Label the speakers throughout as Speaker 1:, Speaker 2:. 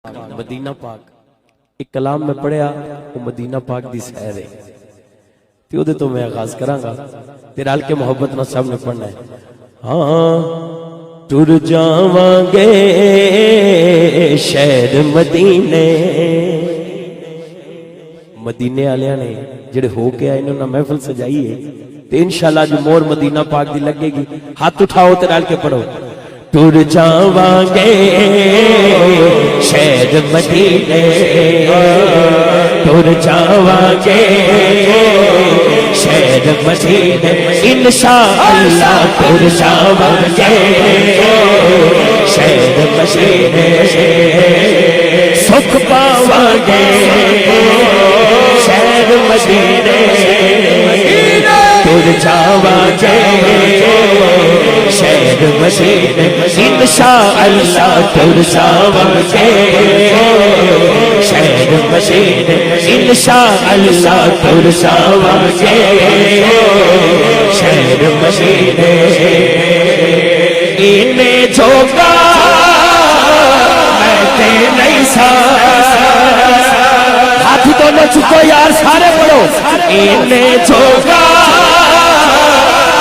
Speaker 1: مدینہ پاک ایک کلام میں پڑھیا وہ مدینہ پاک دی سیر ہے تے اودے تو میں آغاز کراں گا تے رل کے محبت نال سب نے پڑھنا ہے ہاں ٹر جاواں گے شہر مدینے مدینے والےاں نے جڑے ہو کے آئے انہاں نے محفل سجائی ہے تے انشاءاللہ جو مور مدینہ پاک دی لگے گی ہاتھ اٹھاؤ تے رل کے پڑھو ٹر جاواں گے شہر مدینے ٹر جاواں گے شہر مدینے انشاءاللہ ٹر جاواں گے شہر مدینے سکھ پاواں گے شہر مدینے ٹر جاواں گے شہر مدینے انشاءاللہ ٹر جاواں گے شہر مدینے انشاءاللہ ٹر جاواں گے شہر مدینے انہیں جھوکا میں تے نہیں سا ہاتھ تو نہ چکو یار سارے پڑھو انہیں جھوکا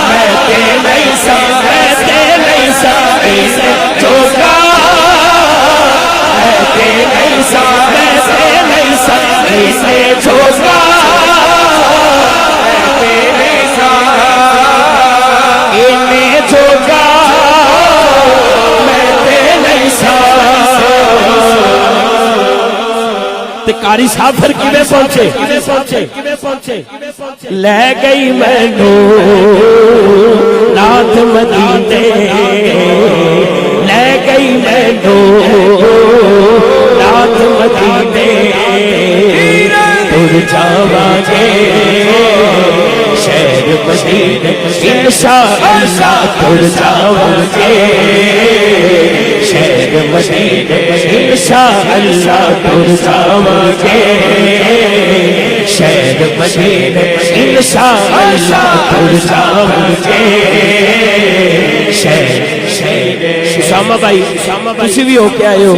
Speaker 1: میں تے نہیں سا میں تے نہیں سا انہیں جھوکا میں تے نہیں سا میں تے نہیں سا انہیں جھوکا میں تے نہیں سا انہیں جھوکا میں تے نہیں سا تے قاری صاحب پھر کیویں پہنچے لے گئی مینوں نات مدینے لے گئی مینوں نات مدینے ٹر جاواں گے شہر مدینے انشاءاللہ ٹر جاواں گے شہر مدینے انشاءاللہ ٹر جاواں گے شہر مدینے انشاءاللہ ٹر جاواں گے شہر اسامہ بھائی تسی بھی ہو کے آئے ہو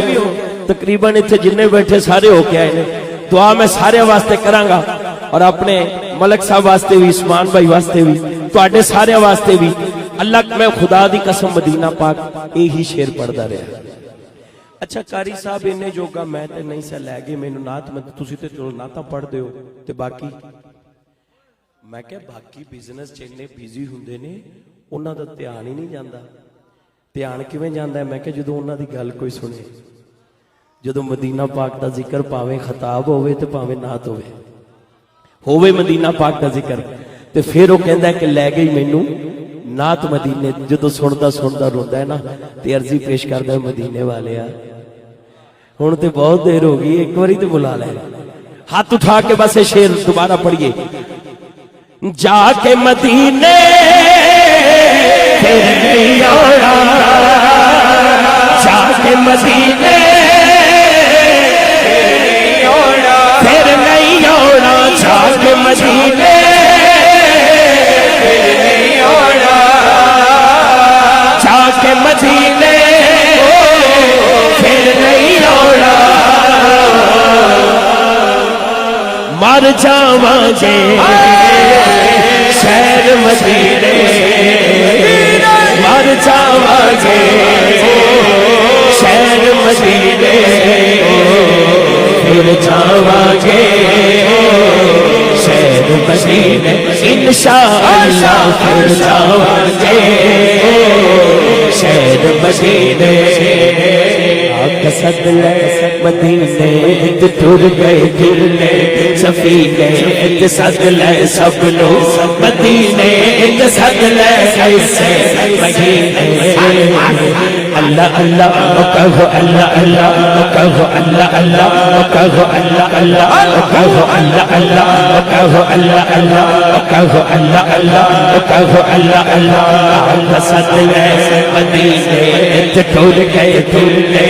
Speaker 1: تقریباً اتنے جننے بیٹھے سارے ہو کے آئے ہیں دعا میں سارے واسطے کراں گا اور اپنے ملک صاحب واسطے بھی عثمان بھائی واسطے بھی تواڈے سارے واسطے بھی اللہ میں خدا دی قسم مدینہ پاک یہی شعر پڑھدا رہا اچھا قاری صاحب انہیں جوگا میں تے نہیں سے لے گئے مینوں نعت میں تسی تے چلو نعتاں پڑھ دیو تے باقی میں کہ باقی بزنس چنے بیزی ہوندے نے انہاں دا دھیان ہی نہیں جاندا دھیان کیویں جاندا ہے میں کہ جدوں انہاں دی گل کوئی سنے جدوں مدینہ پاک دا ذکر پاویں خطاب ہوئے تے پاویں نعت ہوئے مدینہ پاک دا ذکر تے پھر وہ کہندا ہے کہ لے گئی مینوں نعت مدینے جدوں سندا روندا ہے نا تے عرضی پیش کردا ہے مدینے والےا ہن تے بہت دیر ہو گئی ایک باری تے بلا لے ہاتھ اٹھا کے بس یہ شعر دوبارہ پڑھیے جا کے مدینے پھر نہیں آنا جا کے مدینے پھر نہیں آنا جا کے مدینے پھر نہیں آنا جا کے مدینے پھر نہیں آنا مر جاواں گے شہر مدینے مر جاواں گے شہر مدینے پھر جاواں گے شہر مدینے انشاءاللہ پھر جاواں گے شہر مدینے قصد لے مدینے ٹر گئے دلے سفینے صد لے سب لوگ مدینے صد لے ایسے مدینے اللہ اللہ کہو اللہ اللہ کہو اللہ اللہ کہو اللہ اللہ کہو اللہ اللہ کہو اللہ اللہ کہو اللہ اللہ کہو اللہ اللہ صد لے مدینے ٹر گئے دلے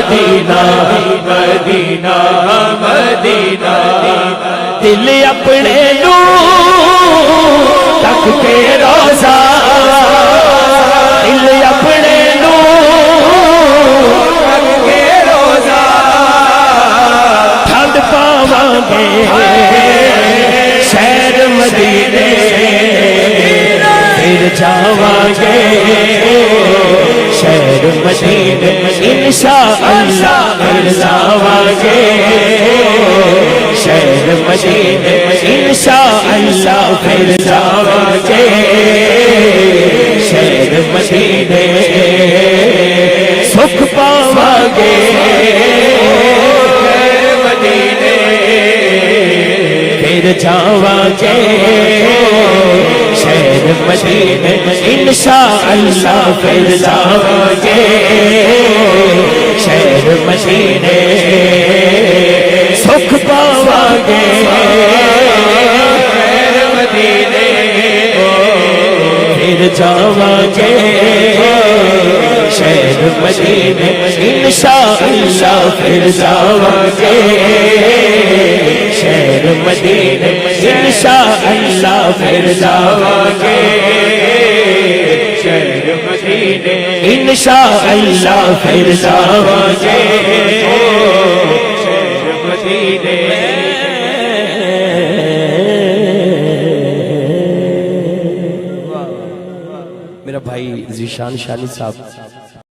Speaker 1: مدینہ
Speaker 2: مدینہ مدینہ
Speaker 1: دل اپنے نو تک کے روزہ دل اپنے نو
Speaker 2: تک کے روزہ
Speaker 1: ٹھنڈ پاواں گے شہر مدینے پھر جاواں گے شہر مدینے انشاءاللہ پھر جاواں گے شہر مدینے انشاءاللہ پھر جاواں گے شہر مدینے سکھ پاواں گے
Speaker 2: مدینے
Speaker 1: پھر جاواں گے شہر مدینے انشاءاللہ پھر جاواں گے شہر مدینے سکھ پاواں گے
Speaker 2: مدینے
Speaker 1: پھر جاواں گے شہر مدینے انشاءاللہ پھر جاواں گے شہر مدینے انشاءاللہ پھر جاواں گے
Speaker 2: شہر مدینے
Speaker 1: انشاءاللہ پھر جاواں گے
Speaker 2: شہر مدینے
Speaker 1: میرا بھائی ذیشان شانی صاحب